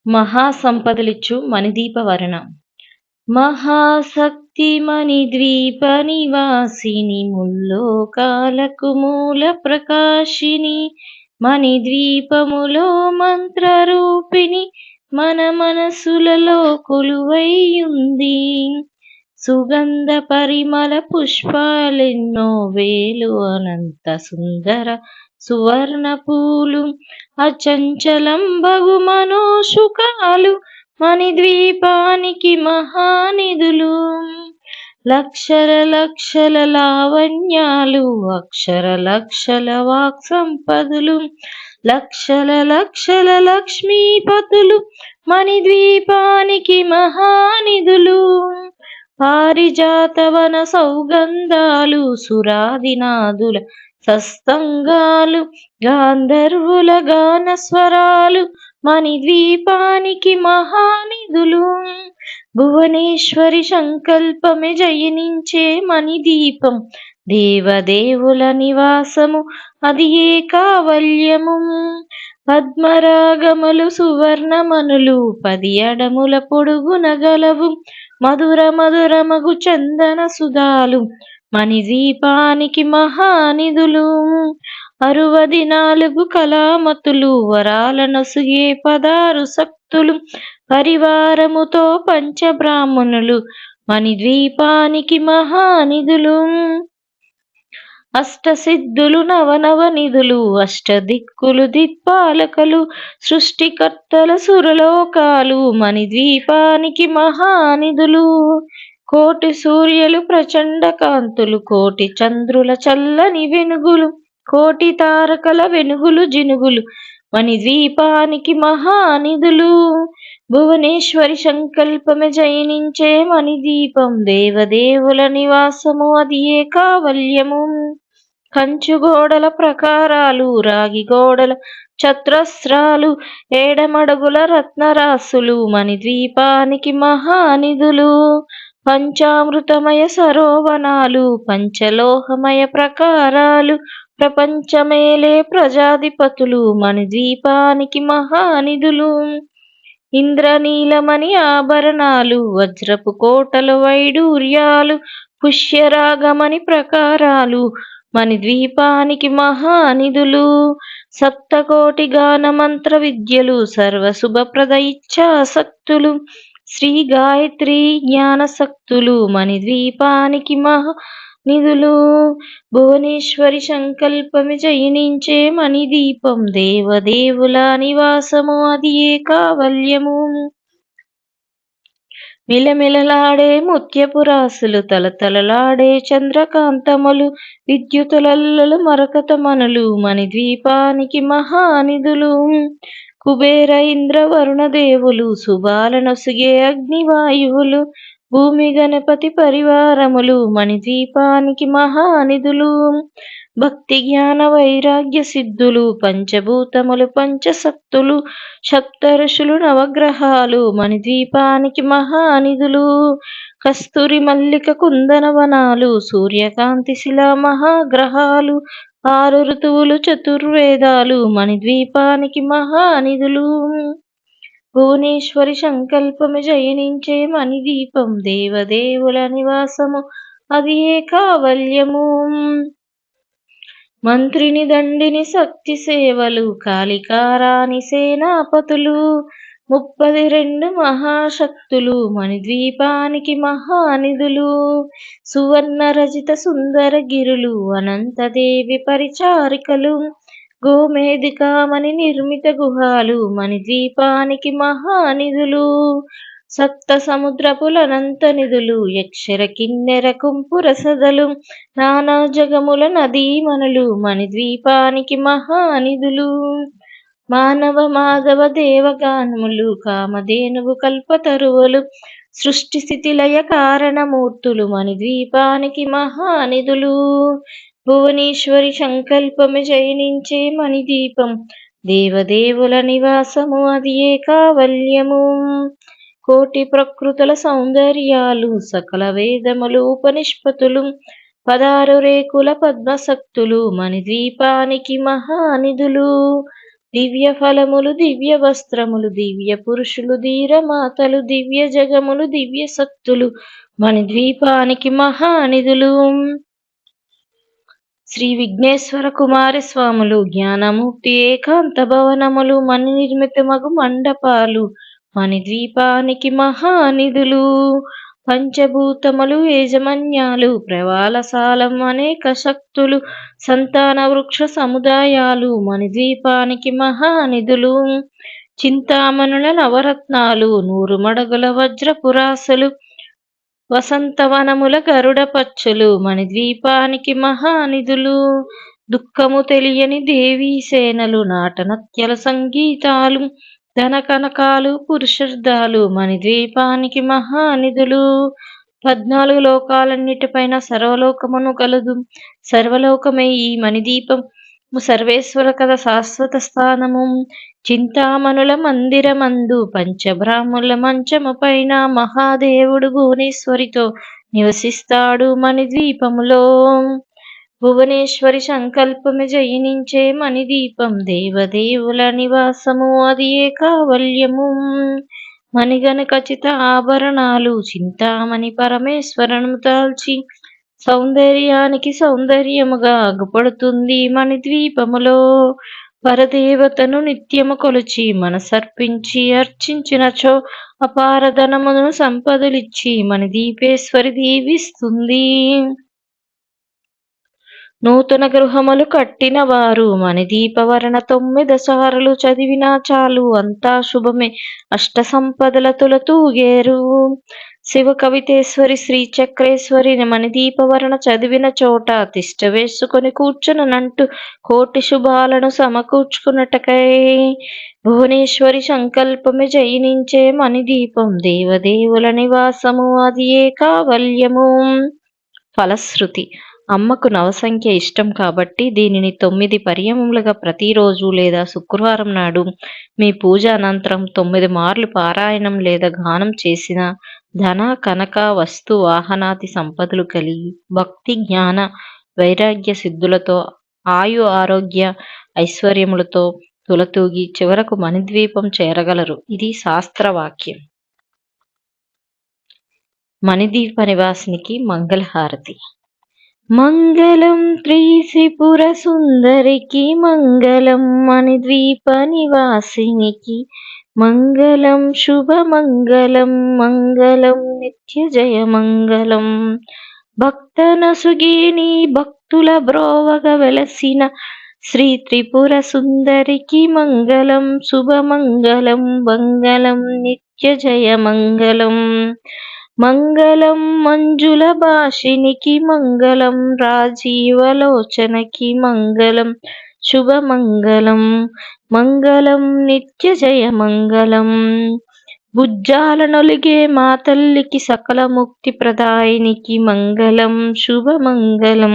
మహాసంపదలిచ్చు మణిదీపవర్ణ. మహాశక్తి మణిద్వీప నివాసిని ముల్లోకాలకు మూల ప్రకాశిని మణిద్వీపములో మంత్రరూపిణి మన మనసులలో కొలువైయుంది. సుగంధ పరిమళ పుష్పాలెన్నో వేలు అనంత సుందర సువర్ణ పూలు అచంచలం బగు మనోషుకాలు మణిద్వీపానికి మహానిధులు. లక్షల లక్షల లావణ్యాలు అక్షర లక్షల వాక్ సంపదలు లక్షల లక్షల లక్ష్మీపతులు మణిద్వీపానికి మహానిధులు. పారిజాతవన సౌగంధాలు సురాదినాదుల సస్తంగాలు గాంధర్వుల గాన స్వరాలు మణిద్వీపానికి మహానిధులు. భువనేశ్వరి సంకల్పమే జయనించే మణిదీపం దేవదేవుల నివాసము అది ఏ కావల్యము. పద్మరాగములు సువర్ణమనులు 10 అడముల పొడుగున గలవు మధుర మధురమగు చందన సుధాలు మణిదీపానికి మహానిధులు. 64 కళామతులు వరాల నొసుగే 16 శక్తులు పరివారముతో పంచబ్రాహ్మణులు మణిద్వీపానికి మహానిధులు. అష్టసిద్ధులు నవనవ నిధులు అష్టదిక్కులు దిక్పాలకలు సృష్టికర్తల సురలోకాలు మణిద్వీపానికి మహానిధులు. కోటి సూర్యులు ప్రచండ కాంతులు కోటి చంద్రుల చల్లని వెనుగులు కోటి తారకల వెనుగులు జినుగులు మణిద్వీపానికి మహానిధులు. భువనేశ్వరి సంకల్పమే జయనించే మణిదీపం దేవదేవుల నివాసము అది ఏ కావల్యము. కంచు గోడల ప్రకారాలు రాగి గోడల ఛత్రస్రాలు ఏడమడుగుల రత్నరాసులు మణిద్వీపానికి మహానిధులు. పంచామృతమయ సరోవనాలు పంచలోహమయ ప్రకారాలు ప్రపంచమేలే ప్రజాధిపతులు మణిద్వీపానికి మహానిధులు. ఇంద్రనీలమణి ఆభరణాలు వజ్రపు కోటల వైడూర్యాలు పుష్యరాగమణి ప్రకారాలు మణిద్వీపానికి మహానిధులు. సప్తకోటి గాన మంత్ర విద్యలు సర్వశుభప్రద ఇచ్ఛాశక్తులు శ్రీ గాయత్రి జ్ఞానశక్తులు మణిద్వీపానికి మహానిధులు. భువనేశ్వరి సంకల్పమే జయనించే మణిదీపం దేవదేవుల నివాసము అది ఏ కావల్యము. మిలమిలలాడే ముత్యపు రాసులు తలతలలాడే చంద్రకాంతములు విద్యుతులల్లలు మరకతమనులు మణిద్వీపానికి మహానిధులు. కుబేర ఇంద్ర వరుణ దేవులు శుభాల నొసిగే అగ్నివాయువులు భూమి గణపతి పరివారములు మణిద్వీపానికి మహానిధులు. భక్తి జ్ఞాన వైరాగ్య సిద్ధులు పంచభూతములు పంచశక్తులు సప్తఋషులు నవగ్రహాలు మణిద్వీపానికి మహానిధులు. కస్తూరి మల్లిక కుందనవనాలు సూర్యకాంతి శిలా మహాగ్రహాలు 6 ఋతువులు చతుర్వేదాలు మణిద్వీపానికి మహానిధులు. భువనేశ్వరి సంకల్పమే జయనించే మణిదీపం దేవదేవుల నివాసము అది ఏ కావల్యము. మంత్రిని దండిని శక్తి సేవలు కాళికారాణి సేనాపతులు 32 మహాశక్తులు మణిద్వీపానికి మహానిధులు. సువర్ణ రజిత సుందర గిరులు అనంతదేవి పరిచారికలు గోమేధికామణి నిర్మిత గుహాలు మణిద్వీపానికి మహానిధులు. సప్త సముద్రపులనంత నిధులు యక్షర కిన్నెర కుంపుర సదలు నానా జగముల నదీమణులు మణిద్వీపానికి మహానిధులు. మానవ మాధవ దేవగానములు కామధేనువు కల్పతరువులు సృష్టి స్థితి లయ కారణమూర్తులు మణిద్వీపానికి మహానిధులు. భువనేశ్వరి సంకల్పమే జయనించే మణిదీపం దేవదేవుల నివాసము అది ఏ కావల్యము. కోటి ప్రకృతుల సౌందర్యాలు సకల వేదములు ఉపనిష్పతులు 16 రేకుల పద్మశక్తులు మణిద్వీపానికి మహానిధులు. దివ్య ఫలములు దివ్య వస్త్రములు దివ్య పురుషులు ధీరమాతలు దివ్య జగములు దివ్య సత్తులు మణిద్వీపానికి మహానిధులు. శ్రీ విఘ్నేశ్వర కుమారి స్వాములు జ్ఞానమూర్తి ఏకాంత భవనములు మణి నిర్మితమగు మండపాలు మణిద్వీపానికి మహానిధులు. పంచభూతములు యాజమాన్యాలు ప్రవాళసాలం అనేక శక్తులు సంతాన వృక్ష సముదాయాలు మణిద్వీపానికి మహానిధులు. చింతామణుల నవరత్నాలు 100 మడగుల వజ్రపురాసులు వసంతవనముల గరుడ పచ్చులు మణిద్వీపానికి మహానిధులు. దుఃఖము తెలియని దేవీ సేనలు నాటనత్యల సంగీతాలు ధన కనకాలు పురుషార్థాలు మణిద్వీపానికి మహానిధులు. 14 లోకాలన్నిటిపైన సర్వలోకమును కలదు. సర్వలోకమై ఈ మణిదీపం సర్వేశ్వర కథ శాశ్వత స్థానము. చింతామణుల మందిరమందు పంచబ్రాహ్మణుల మంచము పైన మహాదేవుడు భువనేశ్వరితో నివసిస్తాడు మణిద్వీపములో. భువనేశ్వరి సంకల్పమే జయించే మణిదీపం దేవదేవుల నివాసము అది ఏ కావల్యము. మణిగణ ఖచ్చిత ఆభరణాలు చింతామణి పరమేశ్వరను తాల్చి సౌందర్యానికి సౌందర్యముగా అగుపడుతుంది మణిద్వీపములో. పరదేవతను నిత్యము కొలిచి మనసర్పించి అర్చించినచో అపారధనమును సంపదలిచ్చి మణిదీపేశ్వరి దీవిస్తుంది. నూతన గృహములు కట్టిన వారు మణిదీపవర్ణ 9 సారలు చదివినా చాలు అంతా శుభమే అష్ట సంపదల తూగేరు. శివ కవితేశ్వరి శ్రీ చక్రేశ్వరి మణిదీపవర్ణ చదివిన చోట తిష్ట వేసుకొని కూర్చునంటూ కోటి శుభాలను సమకూర్చుకున్నటకై భువనేశ్వరి సంకల్పమే జయించే మణిదీపం దేవదేవుల నివాసము అది ఏ కావల్యము. ఫలశ్రుతి అమ్మకు నవసంఖ్య ఇష్టం కాబట్టి దీనిని 9 పర్యాయములుగా ప్రతిరోజు లేదా శుక్రవారం నాడు మీ పూజ అనంతరం 9 మార్లు పారాయణం లేదా గానం చేసిన ధన కనక వస్తు వాహనాది సంపదలు కలిగి భక్తి జ్ఞాన వైరాగ్య సిద్ధులతో ఆయు ఆరోగ్య ఐశ్వర్యములతో తులతూగి చివరకు మణిద్వీపం చేరగలరు. ఇది శాస్త్రవాక్యం. మణిద్వీప నివాసినికి మంగళహారతి. మంగళం త్రిపుర సుందరికి మంగళం మణిద్వీప నివాసినికి మంగళం శుభమంగళం మంగళం నిత్య జయ మంగళం. భక్తనసుగేని భక్తుల బ్రోవగ వెలసిన శ్రీ త్రిపుర సుందరికి మంగళం శుభమంగళం మంగళం నిత్య జయ మంగళం. మంగళం మంజుల భాషినికి మంగళం రాజీవలోచనకి మంగళం శుభమంగళం మంగళం నిత్య జయ మంగళం. బుజ్జాల నొలిగే మా తల్లికి సకల ముక్తి ప్రదాయినికి మంగళం శుభమంగళం